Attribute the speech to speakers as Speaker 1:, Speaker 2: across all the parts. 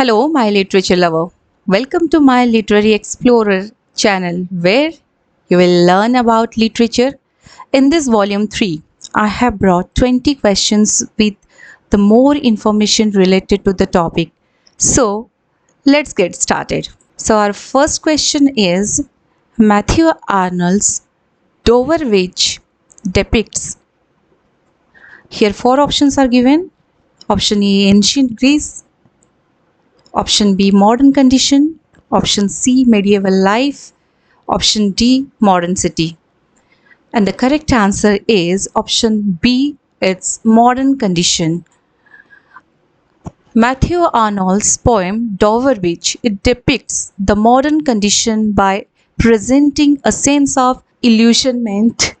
Speaker 1: Hello, my literature lover. Welcome to my Literary Explorer channel where you will learn about literature. In this volume 3, I have brought 20 questions with the more information related to the topic. So, let's get started. So, our first question is Matthew Arnold's Dover Witch depicts. Here, four options are given. Option A, ancient Greece. Option B, modern condition. Option C, medieval life. Option D, modern city. And the correct answer is option B, it's modern condition. Matthew Arnold's poem Dover Beach, it depicts the modern condition by presenting a sense of illusionment,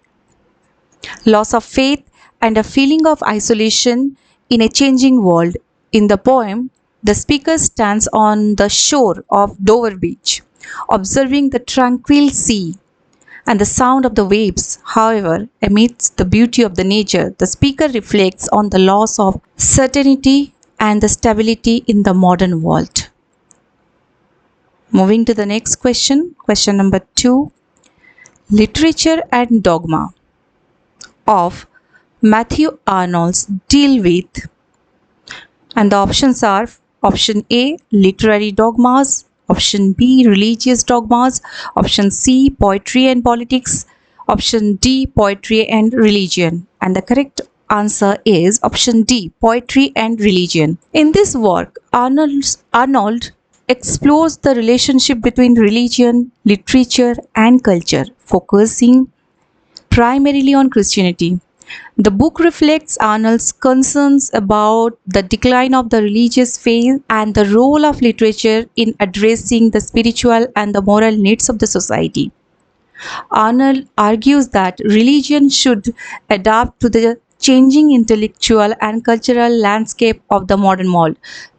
Speaker 1: loss of faith, and a feeling of isolation in a changing world. In the poem, the speaker stands on the shore of Dover Beach, observing the tranquil sea and the sound of the waves. However, amidst the beauty of the nature, the speaker reflects on the loss of certainty and the stability in the modern world. Moving to the next question, question number 2. Literature and dogma of Matthew Arnold's deal with, and the options are option A, literary dogmas, option B, religious dogmas, option C, poetry and politics, option D, poetry and religion. And the correct answer is option D, poetry and religion. In this work, Arnold explores the relationship between religion, literature and culture, focusing primarily on Christianity. The book reflects Arnold's concerns about the decline of the religious faith and the role of literature in addressing the spiritual and the moral needs of the society. Arnold argues that religion should adapt to the changing intellectual and cultural landscape of the modern world.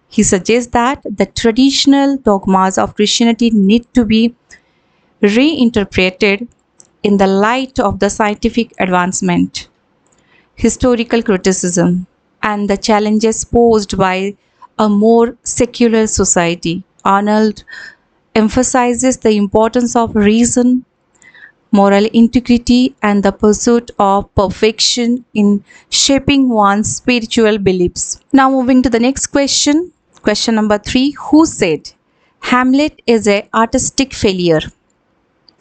Speaker 1: He suggests that the traditional dogmas of Christianity need to be reinterpreted in the light of the scientific advancement, historical criticism, and the challenges posed by a more secular society. Arnold emphasizes the importance of reason, moral integrity, and the pursuit of perfection in shaping one's spiritual beliefs. Now, moving to the next question, question number 3. Who said Hamlet is an artistic failure?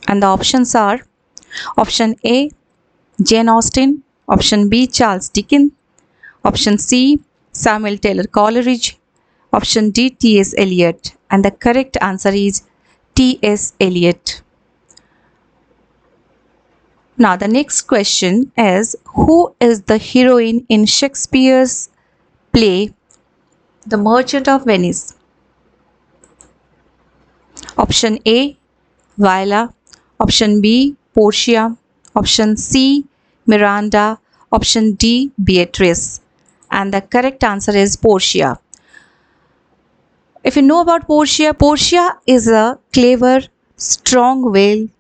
Speaker 1: And the options are option A, Jane Austen, option B, Charles Dickens, option C, Samuel Taylor Coleridge, option D, T.S. Eliot. And the correct answer is T.S. Eliot. Now the next question is, who is the heroine in Shakespeare's play The Merchant of Venice? Option A, Viola, option B, Portia, option C, Miranda, option D, Beatrice. And the correct answer is Portia. If you know about Portia, Portia is a clever, strong-willed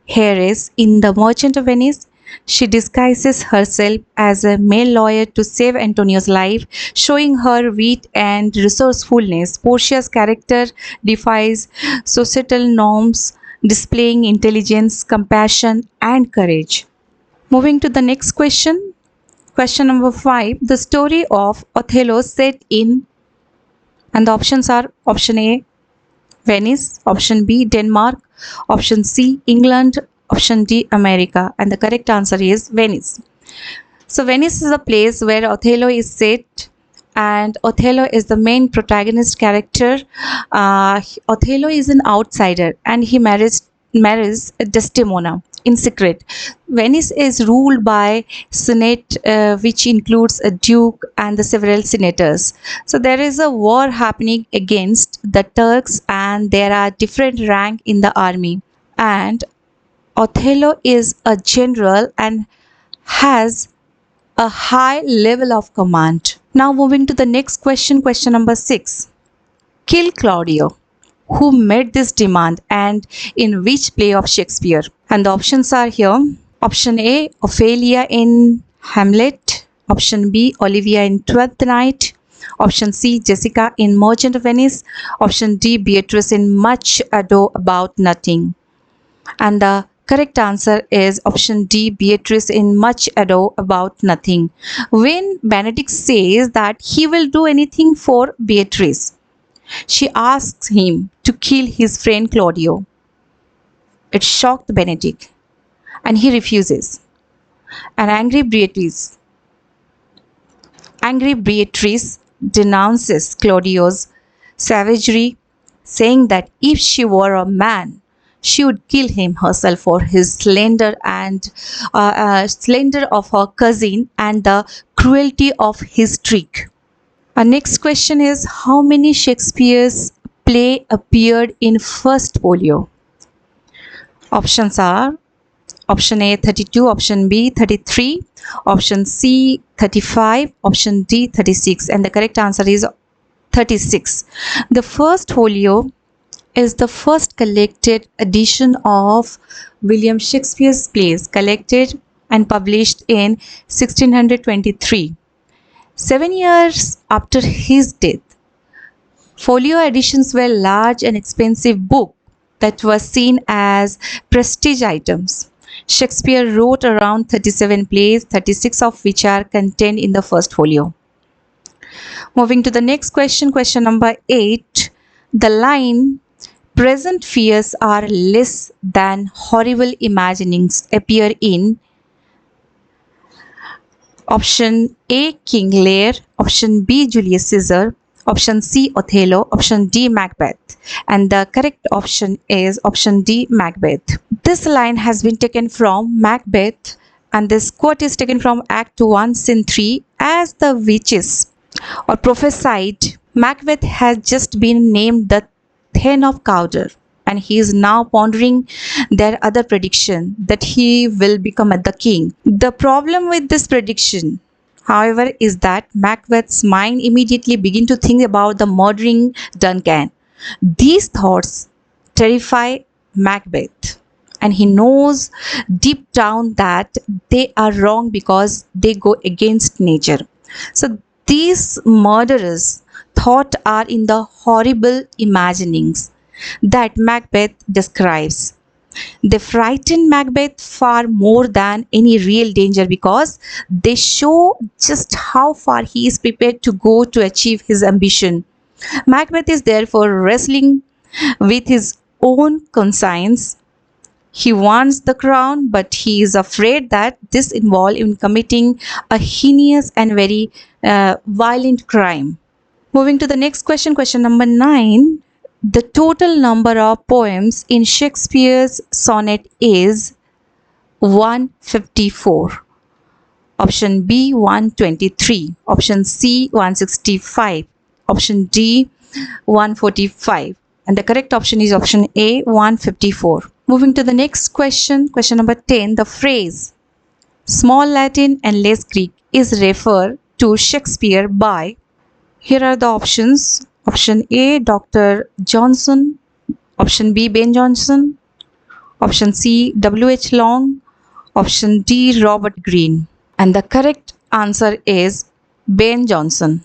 Speaker 1: heiress in The Merchant of Venice. She disguises herself as a male lawyer to save Antonio's life, showing her wit and resourcefulness. Portia's character defies societal norms, displaying intelligence, compassion, and courage. Moving to the next question, question number 5. The story of Othello set in, and the options are option A, Venice, option B, Denmark, option C, England, option D, America. And the correct answer is Venice. So Venice is a place where Othello is set, and Othello is the main protagonist character. Othello is an outsider and he marries Desdemona in secret. Venice is ruled by Senate, which includes a duke and the several senators. So there is a war happening against the Turks, and there are different ranks in the army. And Othello is a general and has a high level of command. Now moving to the next question, question number 6. Kill Claudio. Who made this demand and in which play of Shakespeare? And the options are here. Option A, Ophelia in Hamlet. Option B, Olivia in Twelfth Night. Option C, Jessica in Merchant of Venice. Option D, Beatrice in Much Ado About Nothing. And the correct answer is option D, Beatrice in Much Ado About Nothing. When Benedict says that he will do anything for Beatrice, she asks him to kill his friend Claudio. It shocked Benedict, and he refuses. An angry Beatrice denounces Claudio's savagery, saying that if she were a man, she would kill him herself for his slender of her cousin and the cruelty of his trick. Our next question is, how many Shakespeare's play appeared in first folio? Options are option A 32, option B 33, option C 35, option D 36, and the correct answer is 36. The first folio is the first collected edition of William Shakespeare's plays, collected and published in 1623. 7 years after his death, folio editions were large and expensive books that were seen as prestige items. Shakespeare wrote around 37 plays, 36 of which are contained in the first folio. Moving to the next question, question number 8. The line, present fears are less than horrible imaginings, appear in option A, King Lear, option B, Julius Caesar, option C, Othello, option D, Macbeth. And the correct option is option D, Macbeth. This line has been taken from Macbeth, and this quote is taken from Act 1, Scene 3. As the witches or prophesied, Macbeth has just been named the Thane of Cawdor, and he is now pondering their other prediction that he will become the king. The problem with this prediction, however, is that Macbeth's mind immediately begins to think about the murdering Duncan. These thoughts terrify Macbeth, and he knows deep down that they are wrong because they go against nature. So these murderous thoughts are in the horrible imaginings that Macbeth describes. They frighten Macbeth far more than any real danger because they show just how far he is prepared to go to achieve his ambition. Macbeth is therefore wrestling with his own conscience. He wants the crown, but he is afraid that this involves in committing a heinous and very violent crime. Moving to the next question, question number 9. The total number of poems in Shakespeare's sonnet is 154. Option B 123, option C 165, option D 145, and the correct option is option A 154. Moving to the next question, question number 10. The phrase small Latin and less Greek is referred to Shakespeare by, here are the options. Option A, Dr. Johnson. Option B, Ben Jonson. Option C, W.H. Long. Option D, Robert Greene. And the correct answer is Ben Jonson.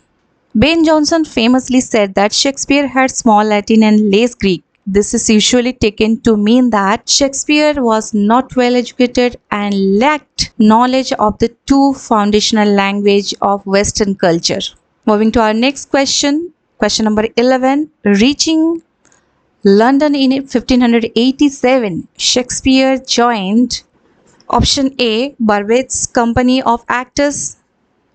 Speaker 1: Ben Jonson famously said that Shakespeare had small Latin and less Greek. This is usually taken to mean that Shakespeare was not well educated and lacked knowledge of the two foundational languages of Western culture. Moving to our next question. Question number 11. Reaching London in 1587, Shakespeare joined option A, Barbett's Company of Actors,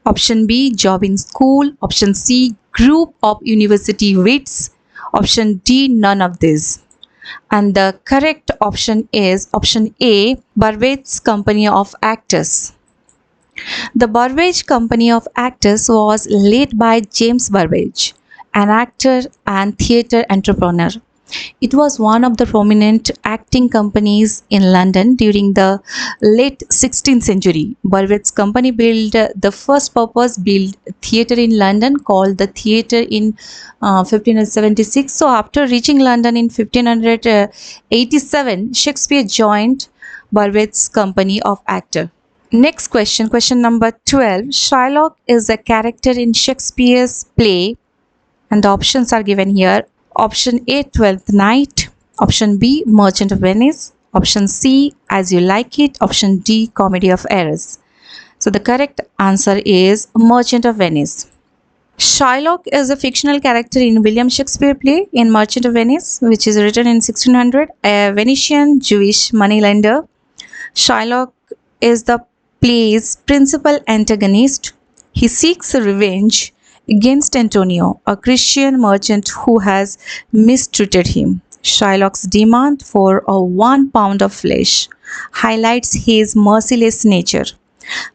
Speaker 1: option B, job in school, option C, group of university wits, option D, none of these. And the correct option is option A, Barbett's Company of Actors. The Burbage Company of Actors was led by James Burbage, an actor and theatre entrepreneur. It was one of the prominent acting companies in London during the late 16th century. Burbage's company built the first purpose-built theatre in London called the Theatre in 1576. So after reaching London in 1587, Shakespeare joined Burbage's Company of Actors. Next question, question number 12. Shylock is a character in Shakespeare's play, and the options are given here. Option A, Twelfth Night. Option B, Merchant of Venice. Option C, As You Like It. Option D, Comedy of Errors. So the correct answer is Merchant of Venice. Shylock is a fictional character in William Shakespeare play in Merchant of Venice, which is written in 1600. A Venetian Jewish moneylender, Shylock is the play's principal antagonist. He seeks revenge against Antonio, a Christian merchant who has mistreated him. Shylock's demand for a 1 pound of flesh highlights his merciless nature.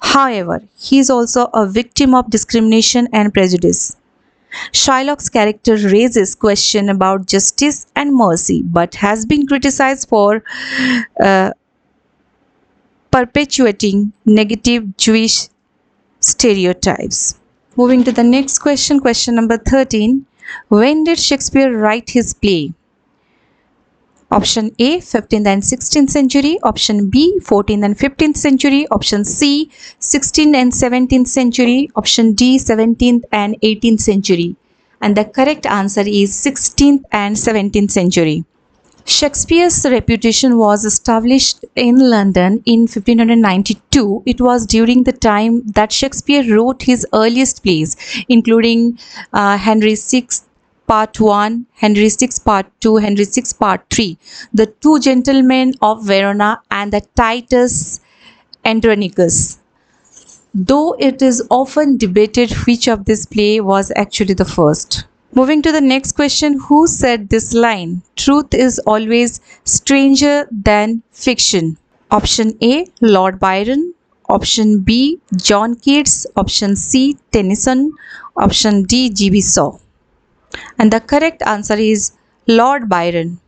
Speaker 1: However, he is also a victim of discrimination and prejudice. Shylock's character raises questions about justice and mercy, but has been criticized for uh, perpetuating negative Jewish stereotypes. Moving to the next question, question number 13. When did Shakespeare write his play? Option A, 15th and 16th century. Option B, 14th and 15th century. Option C, 16th and 17th century. Option D, 17th and 18th century. And the correct answer is 16th and 17th century. Shakespeare's reputation was established in London in 1592. It was during the time that Shakespeare wrote his earliest plays, including Henry VI Part 1, Henry VI Part 2, Henry VI Part 3, The Two Gentlemen of Verona, and the Titus Andronicus. Though it is often debated which of this play was actually the first. Moving to the next question, who said this line? Truth is always stranger than fiction. Option A, Lord Byron. Option B, John Keats. Option C, Tennyson. Option D, G.B. Shaw. And the correct answer is Lord Byron.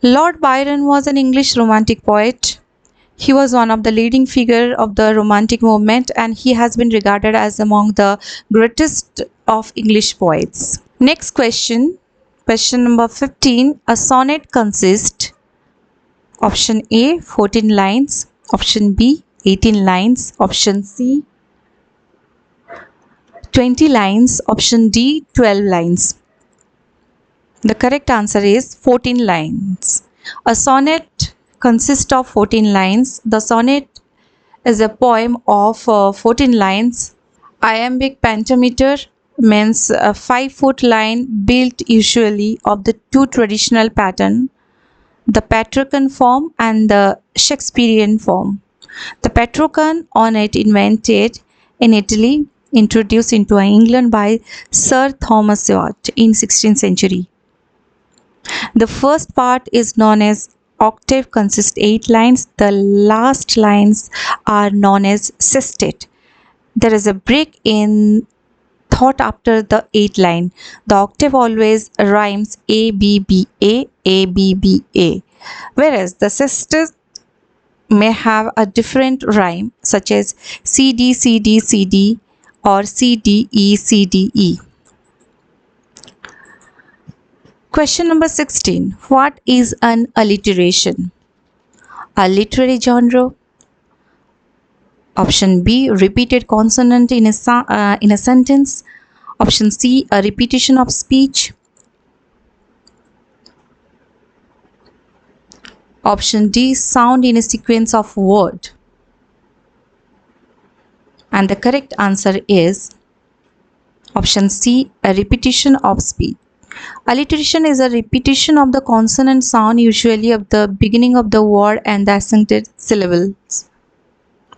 Speaker 1: Lord Byron was an English romantic poet. He was one of the leading figures of the Romantic movement, and he has been regarded as among the greatest of English poets. Next question, question number 15. A sonnet consists option A, 14 lines, option B, 18 lines, option C, 20 lines, option D, 12 lines. The correct answer is 14 lines. A sonnet consists of 14 lines. The sonnet is a poem of 14 lines. Iambic pentameter means a 5-foot line built usually of the two traditional pattern, the Petrarchan form and the Shakespearean form. The Petrarchan on it invented in Italy, introduced into England by Sir Thomas Watt in 16th century. The first part is known as octave, consists 8 lines. The last lines are known as sestet. There is a break in thought after the 8 line. The octave always rhymes A B B A A B B A, whereas the sestet may have a different rhyme such as C D C D C D or C D E C D E. Question number 16. What is an alliteration? A literary genre. Option B, repeated consonant in a sentence. Option C, a repetition of speech. Option D, sound in a sequence of word. And the correct answer is option C, a repetition of speech. Alliteration is a repetition of the consonant sound, usually of the beginning of the word and the accented syllables.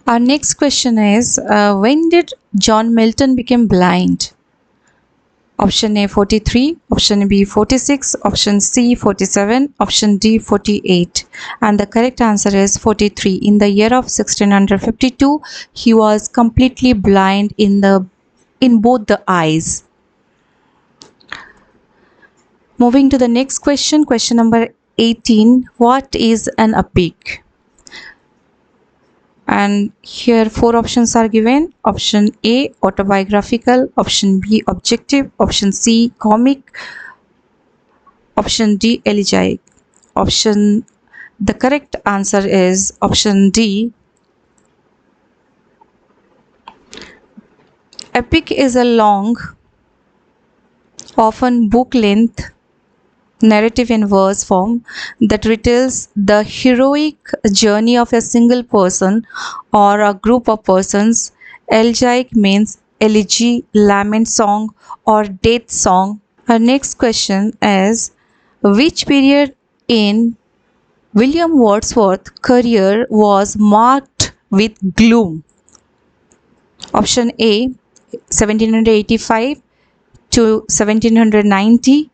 Speaker 1: Our next question is, when did John Milton become blind? Option A, 43, option B, 46, option C, 47, option D, 48. And the correct answer is 43. In the year of 1652, he was completely blind in both the eyes. Moving to the next question, question number 18. What is an epic? And here 4 options are given. Option A, autobiographical. Option B, objective. Option C, comic. Option D, elegiac. The correct answer is option D, Epic is a long, often book-length narrative in verse form that retells the heroic journey of a single person or a group of persons. Elegiac means elegy, lament song, or death song. Our next question is, which period in William Wordsworth's career was marked with gloom? Option A, 1785 to 1790.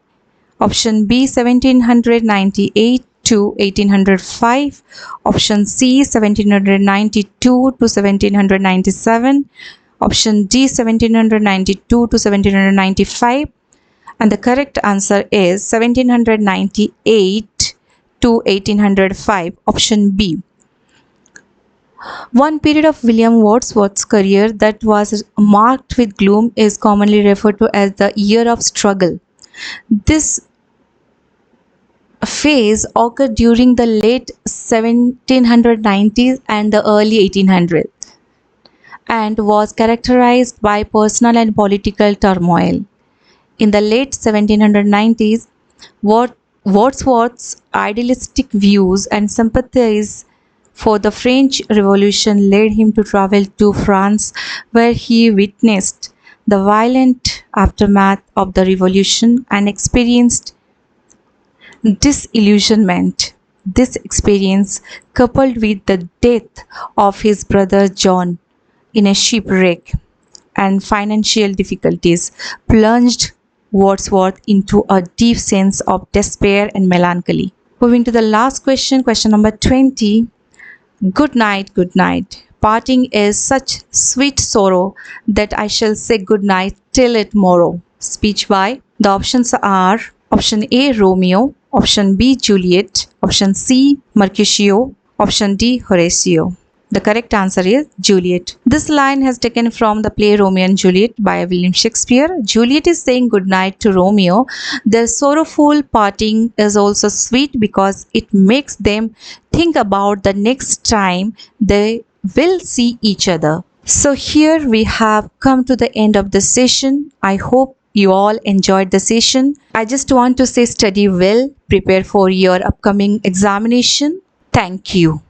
Speaker 1: Option B, 1798 to 1805. Option C, 1792 to 1797. Option D, 1792 to 1795. And the correct answer is 1798 to 1805. Option B. One period of William Wordsworth's career that was marked with gloom is commonly referred to as the year of struggle. This phase occurred during the late 1790s and the early 1800s and was characterized by personal and political turmoil. In the late 1790s, Wordsworth's idealistic views and sympathies for the French Revolution led him to travel to France, where he witnessed the violent aftermath of the revolution and experienced disillusionment. This experience, coupled with the death of his brother John in a shipwreck and financial difficulties, plunged Wordsworth into a deep sense of despair and melancholy. Moving to the last question, question number 20. Good night, good night. Parting is such sweet sorrow that I shall say good night till it morrow. Speech by. The options are option A, Romeo, option B, Juliet, option C, Mercutio, option D, Horatio. The correct answer is Juliet. This line has taken from the play Romeo and Juliet by William Shakespeare. Juliet is saying goodnight to Romeo. Their sorrowful parting is also sweet because it makes them think about the next time they will see each other. So here we have come to the end of the session. I hope you all enjoyed the session. I just want to say study well, prepare for your upcoming examination. Thank you.